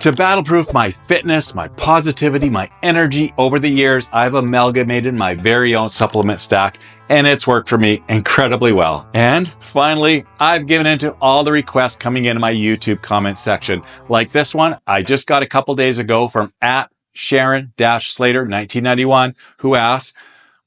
To battle-proof my fitness, my positivity, my energy over the years, I've amalgamated my very own supplement stack, and it's worked for me incredibly well. And finally, I've given in to all the requests coming into my YouTube comment section, like this one I just got a couple days ago from @Sharon-Slater1991, who asks,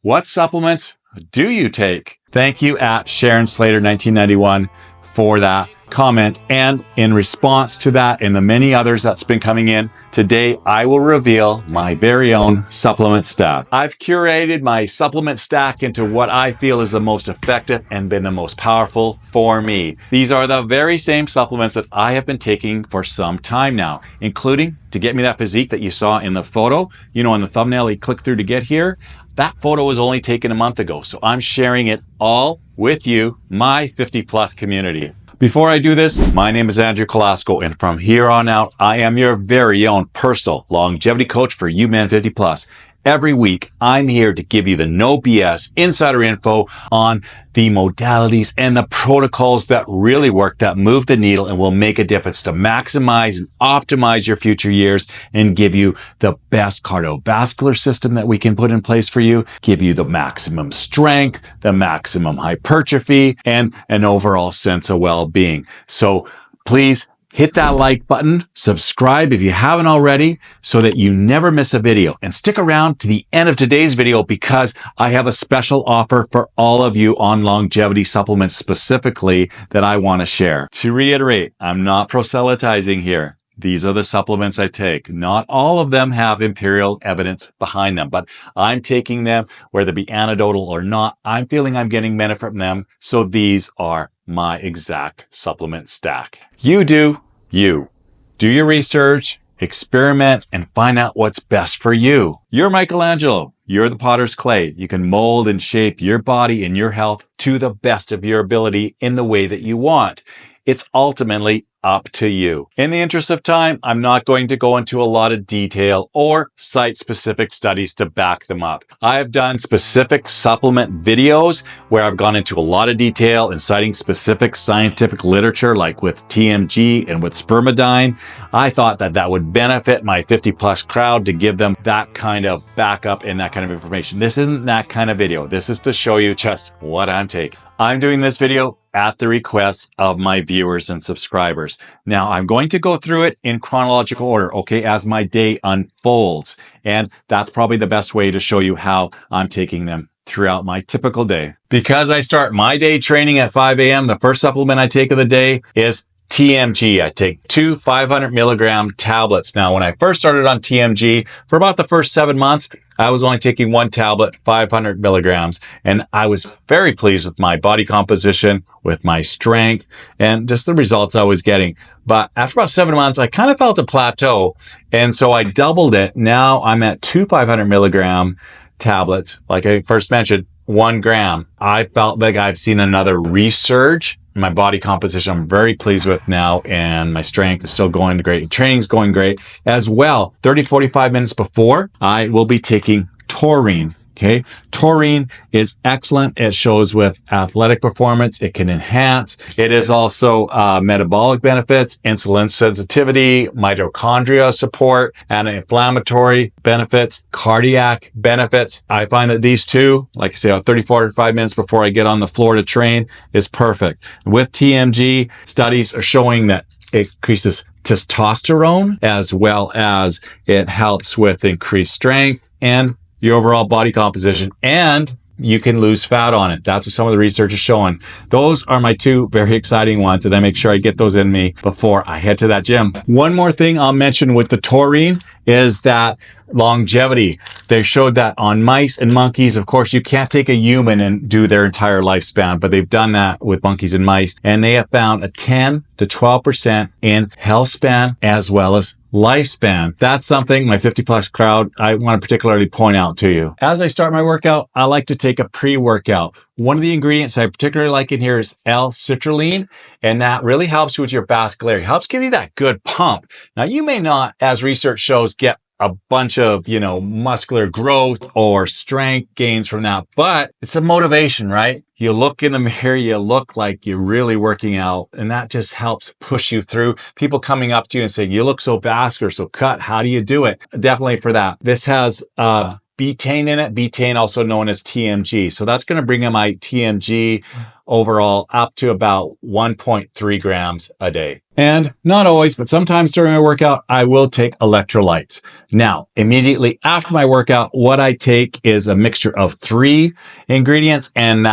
what supplements do you take? Thank you @Sharon-Slater1991 for that comment. And in response to that and the many others that's been coming in, today I will reveal my very own supplement stack. I've curated my supplement stack into what I feel is the most effective and been the most powerful for me. These are the very same supplements that I have been taking for some time now, including to get me that physique that you saw in the photo. You know, on the thumbnail you click through to get here. That photo was only taken a month ago, so I'm sharing it all with you, my 50+ community. Before I do this, my name is Andrew Kolasco, and from here on out, I am your very own personal longevity coach for you men 50+. Every week, I'm here to give you the no BS insider info on the modalities and the protocols that really work, that move the needle and will make a difference to maximize and optimize your future years and give you the best cardiovascular system that we can put in place for you, give you the maximum strength, the maximum hypertrophy, and an overall sense of well-being. So please hit that like button, subscribe if you haven't already, so that you never miss a video. And stick around to the end of today's video because I have a special offer for all of you on longevity supplements specifically that I want to share. To reiterate, I'm not proselytizing here. These are the supplements I take. Not all of them have empirical evidence behind them, but I'm taking them, whether it be anecdotal or not. I'm feeling I'm getting benefit from them. So these are my exact supplement stack. You do you. Do your research, experiment, and find out what's best for you. You're Michelangelo. You're the potter's clay. You can mold and shape your body and your health to the best of your ability in the way that you want. It's ultimately up to you. In the interest of time, I'm not going to go into a lot of detail or cite specific studies to back them up. I have done specific supplement videos where I've gone into a lot of detail in citing specific scientific literature, like with TMG and with Spermidine. I thought that that would benefit my 50+ crowd to give them that kind of backup and that kind of information. This isn't that kind of video. This is to show you just what I'm taking. I'm doing this video at the request of my viewers and subscribers. Now, I'm going to go through it in chronological order, okay, as my day unfolds. And that's probably the best way to show you how I'm taking them throughout my typical day. Because I start my day training at 5 a.m., the first supplement I take of the day is TMG. I take 2 500 milligram tablets. Now, when I first started on TMG, for about the first 7 months, I was only taking 1 tablet, 500 milligrams, and I was very pleased with my body composition, with my strength, and just the results I was getting. But after about 7 months, I kind of felt a plateau, and so I doubled it. Now I'm at 2 500 milligram tablets. Like I first mentioned, 1 gram. I felt like I've seen another resurge. My body composition I'm very pleased with now, and my strength is still going great. Training's going great as well. 30-45 minutes before, I will be taking Taurine. Okay. Taurine is excellent. It shows with athletic performance. It can enhance. It is also metabolic benefits, insulin sensitivity, mitochondria support, anti-inflammatory benefits, cardiac benefits. I find that these two, like I say, 30-45 minutes before I get on the floor to train is perfect. With TMG, studies are showing that it increases testosterone as well as it helps with increased strength and your overall body composition, and you can lose fat on it. That's what some of the research is showing. Those are my 2 very exciting ones, and I make sure I get those in me before I head to that gym. One more thing I'll mention with the Taurine is that longevity. They showed that on mice and monkeys. Of course, you can't take a human and do their entire lifespan, but they've done that with monkeys and mice, and they have found a 10 to 12% in Healthspan as well as lifespan. That's something my 50+ crowd I want to particularly point out to you. As I start my workout, I like to take a pre-workout. one of the ingredients I particularly like in here is L-Citrulline, and that really helps with your vascularity, helps give you that good pump. Now, you may not, as research shows, get a bunch of, muscular growth or strength gains from that, but it's a motivation, right? You look in the mirror, you look like you're really working out, and that just helps push you through. People coming up to you and saying, you look so vascular, so cut, how do you do it? Definitely for that. This has, betaine in it, betaine also known as TMG. So that's going to bring in my TMG overall up to about 1.3 grams a day. And not always, but sometimes during my workout, I will take electrolytes. Now, immediately after my workout, what I take is a mixture of 3 ingredients. And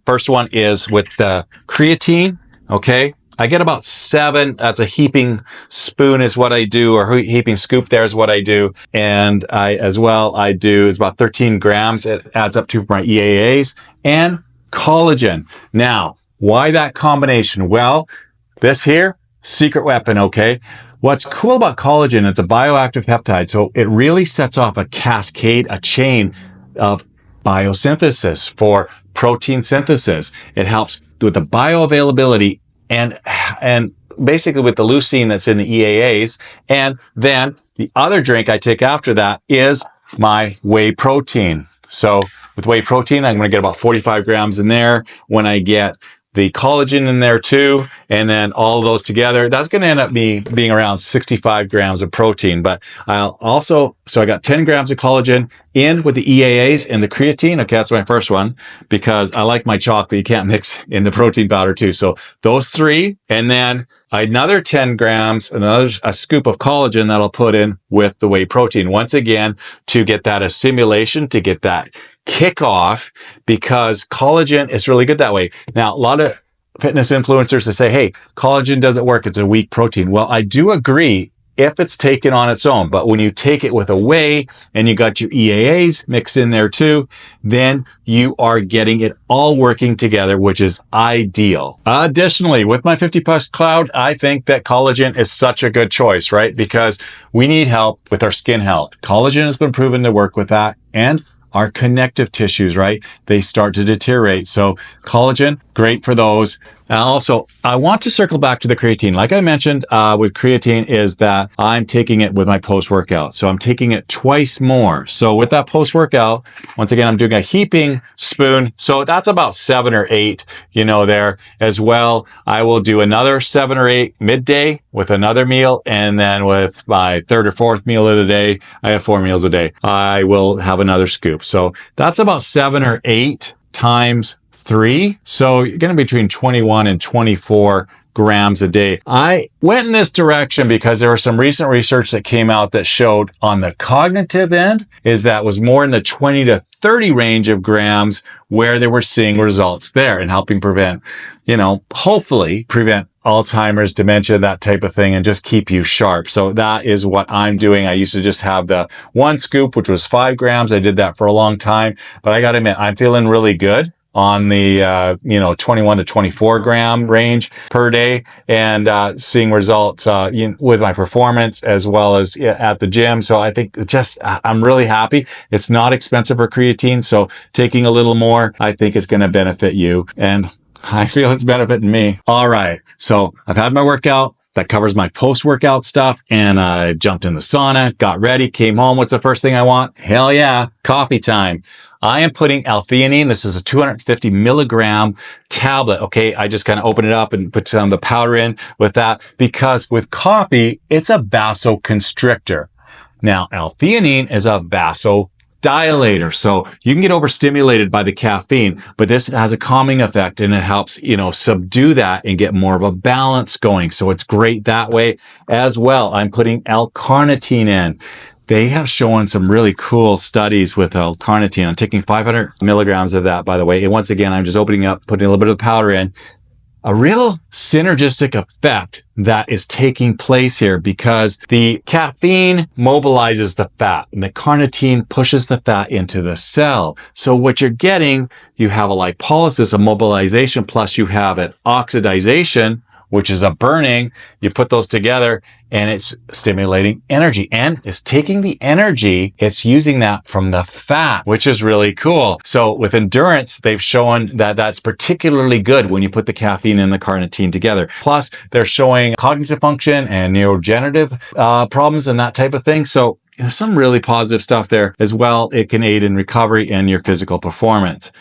first one is with the creatine. Okay. I get about 7. That's a heaping spoon is what I do, or heaping scoop there is what I do. And it's about 13 grams. It adds up to my EAAs and collagen. Now, why that combination? Well, this here, secret weapon, okay? What's cool about collagen, it's a bioactive peptide. So it really sets off a cascade, a chain of biosynthesis for protein synthesis. It helps with the bioavailability and basically with the leucine that's in the EAAs. And then the other drink I take after that is my whey protein. So with whey protein, I'm going to get about 45 grams in there. When I get the collagen in there too, and then all of those together, that's going to end up being around 65 grams of protein. But so I got 10 grams of collagen in with the EAAs and the creatine. Okay, that's my first one because I like my chocolate. You can't mix in the protein powder too. So those 3, and then another 10 grams, a scoop of collagen that I'll put in with the whey protein. Once again, to get that assimilation, to get that kickoff, because collagen is really good that way. Now, a lot of fitness influencers that say, hey, collagen doesn't work. It's a weak protein. Well, I do agree if it's taken on its own. But when you take it with a whey and you got your EAAs mixed in there too, then you are getting it all working together, which is ideal. Additionally, with my 50 plus cloud, I think that collagen is such a good choice, right? Because we need help with our skin health. Collagen has been proven to work with that, and our connective tissues, right? They start to deteriorate. So collagen, great for those. And also, I want to circle back to the creatine. Like I mentioned with creatine is that I'm taking it with my post-workout. So I'm taking it twice more. So with that post-workout, once again, I'm doing a heaping spoon. So that's about 7 or 8, there as well. I will do another 7 or 8 midday with another meal. And then with my 3rd or 4th meal of the day, I have 4 meals a day. I will have another scoop. So that's about 7 or 8 times 3. So you're going to be between 21 and 24 grams a day. I went in this direction because there was some recent research that came out that showed on the cognitive end is that was more in the 20 to 30 range of grams where they were seeing results there and helping prevent, hopefully prevent Alzheimer's, dementia, that type of thing, and just keep you sharp. So that is what I'm doing. I used to just have the 1 scoop, which was 5 grams. I did that for a long time, but I got to admit, I'm feeling really good on the 21 to 24 gram range per day, and seeing results with my performance as well as at the gym. So I think I'm really happy. It's not expensive for creatine, so taking a little more I think is going to benefit you, and I feel it's benefiting me. All right, so I've had my workout. That covers my post-workout stuff, and I jumped in the sauna, got ready, came home. What's the first thing I want? Hell yeah, coffee time. I am putting L-Theanine. This is a 250 milligram tablet. Okay. I just kind of open it up and put some of the powder in with that because with coffee, it's a vasoconstrictor. Now, L-Theanine is a vasodilator. So you can get overstimulated by the caffeine, but this has a calming effect and it helps, subdue that and get more of a balance going. So it's great that way as well. I'm putting L-Carnitine in. They have shown some really cool studies with L-Carnitine. I'm taking 500 milligrams of that, by the way. And once again, I'm just opening up, putting a little bit of the powder in. A real synergistic effect that is taking place here because the caffeine mobilizes the fat and the carnitine pushes the fat into the cell. So what you're getting, you have a lipolysis, a mobilization, plus you have an oxidization which is a burning. You put those together and it's stimulating energy, and it's taking the energy, it's using that from the fat, which is really cool. So with endurance, they've shown that that's particularly good when you put the caffeine and the carnitine together. Plus, they're showing cognitive function and neurodegenerative problems and that type of thing. So there's some really positive stuff there as well. It can aid in recovery and your physical performance.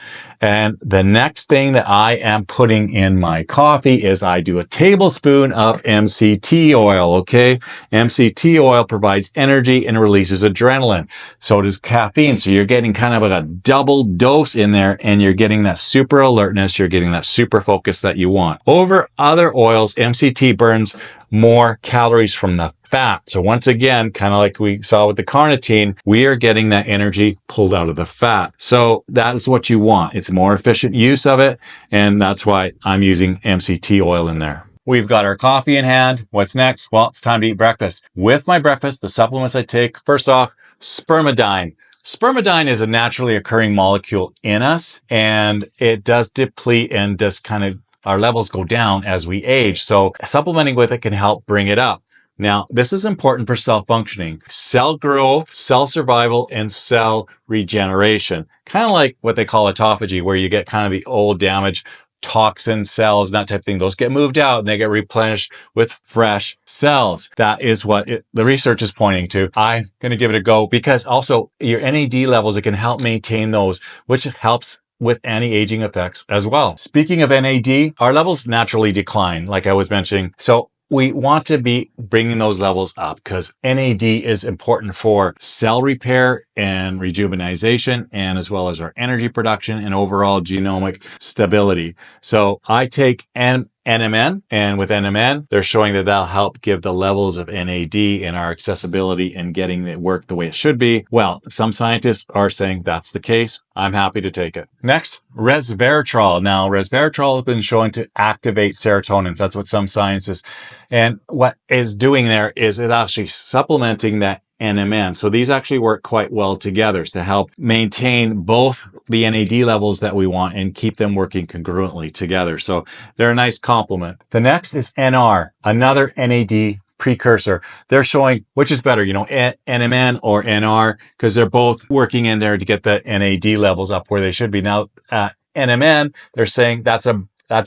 And the next thing that I am putting in my coffee is I do a tablespoon of MCT oil, okay? MCT oil provides energy and releases adrenaline. So does caffeine. So you're getting kind of like a double dose in there, and you're getting that super alertness, you're getting that super focus that you want. Over other oils, MCT burns more calories from the fat. So once again, kind of like we saw with the carnitine, we are getting that energy pulled out of the fat. So that is what you want. It's more efficient use of it. And that's why I'm using MCT oil in there. We've got our coffee in hand. What's next? Well, it's time to eat breakfast. With my breakfast, the supplements I take, first off, Spermidine. Spermidine is a naturally occurring molecule in us, and it does deplete and does kind of our levels go down as we age. So supplementing with it can help bring it up. Now, this is important for cell functioning, cell growth, cell survival, and cell regeneration. Kind of like what they call autophagy, where you get kind of the old damaged toxin cells, that type of thing. Those get moved out and they get replenished with fresh cells. That is what the research is pointing to. I'm going to give it a go because also your NAD levels, it can help maintain those, which helps with anti-aging effects as well. Speaking of NAD, our levels naturally decline, like I was mentioning. So we want to be bringing those levels up because NAD is important for cell repair and rejuvenation, and as well as our energy production and overall genomic stability. So I take NMN, and with NMN, they're showing that that'll help give the levels of NAD and our accessibility and getting it work the way it should be. Well, some scientists are saying that's the case. I'm happy to take it. Next, Resveratrol. Now, Resveratrol has been shown to activate serotonin. That's what some scientists, and what is doing there is it actually supplementing that NMN. So these actually work quite well together to help maintain both the NAD levels that we want and keep them working congruently together. So they're a nice complement. The next is NR, another NAD precursor. They're showing which is better, NMN or NR, because they're both working in there to get the NAD levels up where they should be. Now, NMN, they're saying that's a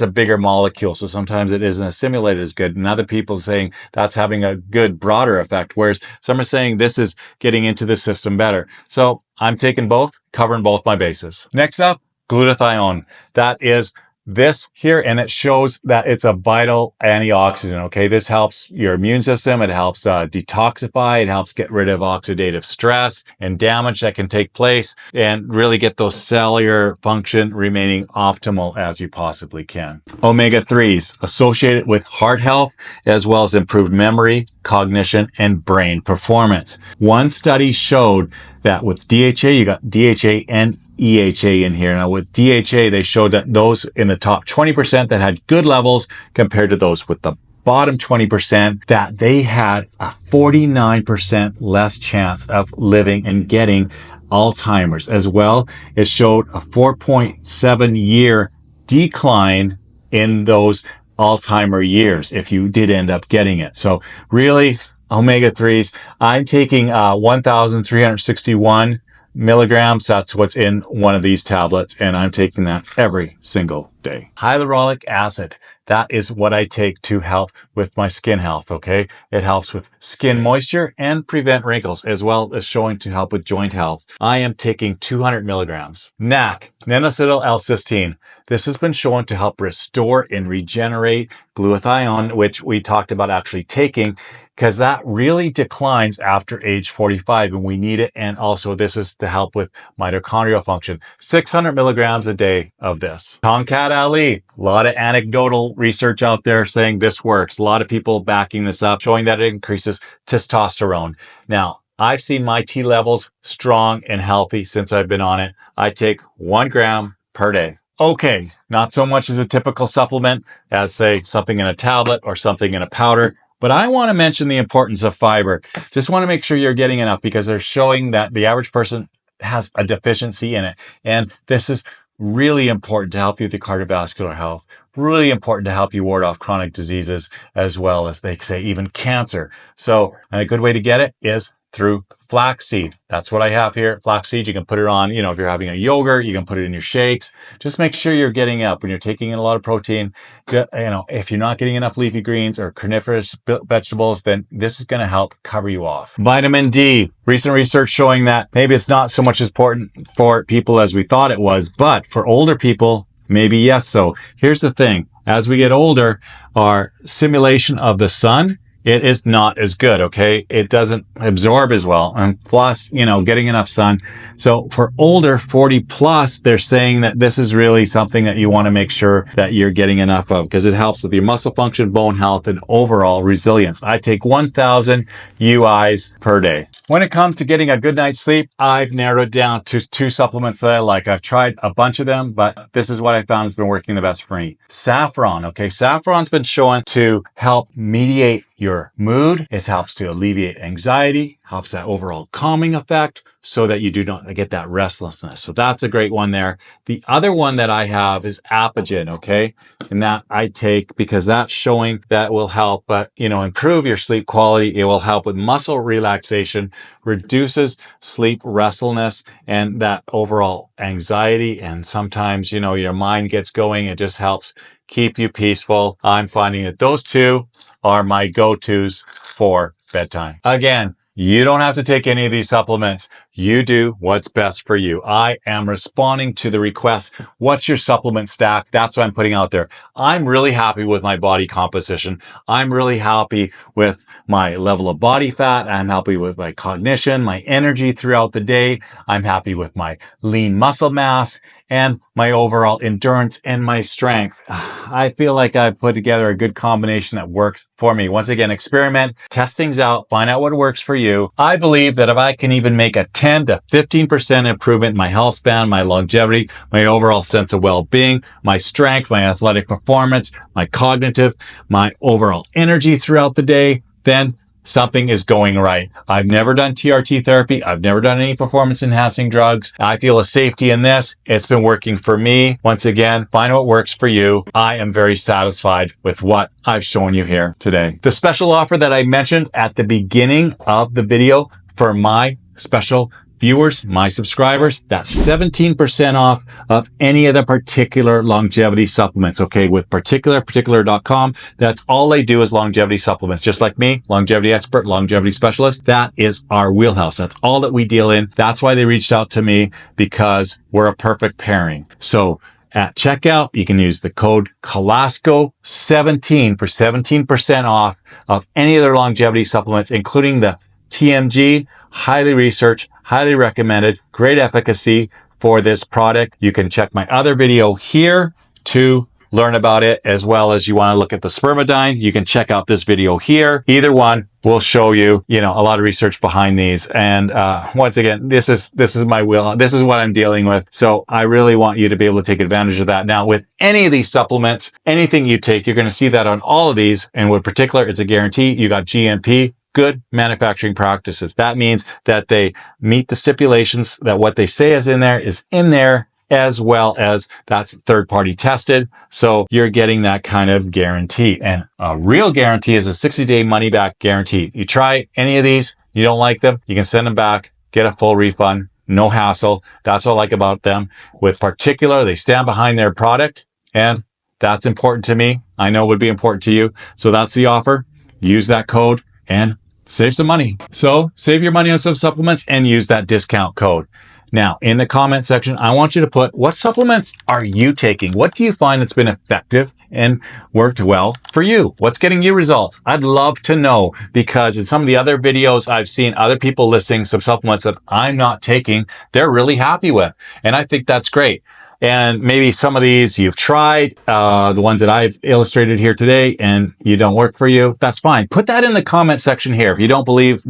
bigger molecule, so sometimes it isn't assimilated as good. And other people are saying that's having a good, broader effect, whereas some are saying this is getting into the system better. So I'm taking both, covering both my bases. Next up, glutathione. That is this here, and it shows that it's a vital antioxidant, okay? This helps your immune system. It helps detoxify. It helps get rid of oxidative stress and damage that can take place and really get those cellular function remaining optimal as you possibly can. Omega-3s associated with heart health as well as improved memory, cognition, and brain performance. One study showed that with DHA, you got DHA and EAA in here. Now with DHA, they showed that those in the top 20% that had good levels compared to those with the bottom 20%, that they had a 49% less chance of living and getting Alzheimer's. As well, it showed a 4.7 year decline in those Alzheimer years if you did end up getting it. So really, omega-3s, I'm taking 1,361 milligrams. That's what's in one of these tablets, and I'm taking that every single day. Hyaluronic acid. That is what I take to help with my skin health, okay? It helps with skin moisture and prevent wrinkles, as well as showing to help with joint health. I am taking 200 milligrams. NAC, N-acetyl L-cysteine. This has been shown to help restore and regenerate glutathione, which we talked about actually taking, because that really declines after age 45 and we need it. And also this is to help with mitochondrial function. 600 milligrams a day of this. Tongkat Ali, a lot of anecdotal research out there saying this works. A lot of people backing this up, showing that it increases testosterone. Now, I've seen my T levels strong and healthy since I've been on it. I take 1 gram per day. Okay, not so much as a typical supplement as, say, something in a tablet or something in a powder. But I want to mention the importance of fiber. Just want to make sure you're getting enough because they're showing that the average person has a deficiency in it. And this is really important to help you with your cardiovascular health. really important to help you ward off chronic diseases as well as, they say, even cancer. So a good way to get it is through flaxseed. That's what I have here. Flaxseed, you can put it on, if you're having a yogurt, you can put it in your shakes. Just make sure you're getting up when you're taking in a lot of protein. If you're not getting enough leafy greens or carnivorous vegetables, then this is going to help cover you off. Vitamin D. Recent research showing that maybe it's not so much important for people as we thought it was, but for older people, maybe yes. So here's the thing. As we get older, our simulation of the sun, it is not as good, okay? It doesn't absorb as well. And plus, getting enough sun. So for older 40 plus, they're saying that this is really something that you want to make sure that you're getting enough of, because it helps with your muscle function, bone health, and overall resilience. I take 1,000 UIs per day. When it comes to getting a good night's sleep, I've narrowed it down to 2 supplements that I like. I've tried a bunch of them, but this is what I found has been working the best for me. Saffron, okay? Saffron's been shown to help mediate your mood. It helps to alleviate anxiety, helps that overall calming effect so that you do not get that restlessness. So that's a great one there. The other one that I have is Apogen, okay? And that I take because that's showing that will help, improve your sleep quality. It will help with muscle relaxation, reduces sleep restlessness and that overall anxiety. And sometimes, your mind gets going. It just helps keep you peaceful. I'm finding that those 2 are my go-tos for bedtime. Again, you don't have to take any of these supplements. You do what's best for you. I am responding to the request. What's your supplement stack? That's what I'm putting out there. I'm really happy with my body composition. I'm really happy with my level of body fat. I'm happy with my cognition, my energy throughout the day. I'm happy with my lean muscle mass and my overall endurance and my strength. I feel like I've put together a good combination that works for me. Once again, experiment, test things out, find out what works for you. I believe that if I can even make a 10 to 15% improvement in my health span, my longevity, my overall sense of well-being, my strength, my athletic performance, my cognitive, my overall energy throughout the day, then something is going right. I've never done TRT therapy. I've never done any performance enhancing drugs. I feel a safety in this. It's been working for me. Once again, find what works for you. I am very satisfied with what I've shown you here today. The special offer that I mentioned at the beginning of the video for my special viewers, my subscribers, that's 17% off of any of the particular longevity supplements. Okay, with particular.com, that's all they do is longevity supplements. Just like me, longevity expert, longevity specialist, that is our wheelhouse. That's all that we deal in. That's why they reached out to me, because we're a perfect pairing. So at checkout, you can use the code COLASCO17 for 17% off of any of their longevity supplements, including the TMG, highly researched, highly recommended, great efficacy for this product. You can check my other video here to learn about it, as well as you want to look at the Spermidine. You can check out this video here. Either one will show you, a lot of research behind these. And once again, this is my wheel. This is what I'm dealing with. So I really want you to be able to take advantage of that. Now, with any of these supplements, anything you take, you're going to see that on all of these. And with particular, it's a guarantee. You got GMP. Good manufacturing practices. That means that they meet the stipulations, that what they say is in there, as well as that's third-party tested. So you're getting that kind of guarantee. And a real guarantee is a 60-day money-back guarantee. You try any of these, you don't like them, you can send them back, get a full refund, no hassle. That's what I like about them. With particular, they stand behind their product, and that's important to me. I know it would be important to you. So that's the offer. Use that code and save some money. So save your money on some supplements and use that discount code. Now, in the comment section, I want you to put, what supplements are you taking? What do you find that's been effective and worked well for you? What's getting you results? I'd love to know, because in some of the other videos, I've seen other people listing some supplements that I'm not taking, they're really happy with. And I think that's great. And maybe some of these you've tried, the ones that I've illustrated here today, and you don't work for you. That's fine. Put that in the comment section here. If you don't believe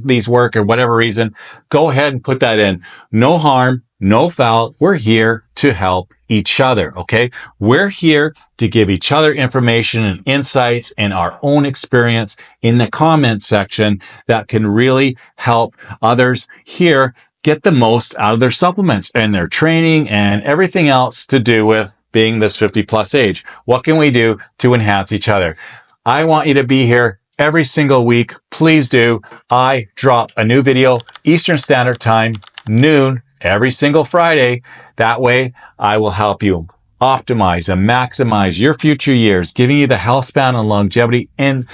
these work or whatever reason, go ahead and put that in. No harm, no foul. We're here to help each other. Okay. We're here to give each other information and insights and our own experience in the comment section that can really help others here get the most out of their supplements and their training and everything else to do with being this 50 plus age? What can we do to enhance each other? I want you to be here every single week. Please do. I drop a new video Eastern Standard Time, noon, every single Friday. That way I will help you optimize and maximize your future years, giving you the health span and longevity and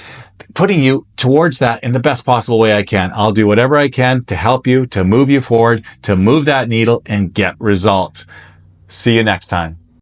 putting you towards that in the best possible way I can. I'll do whatever I can to help you, to move you forward, to move that needle and get results. See you next time.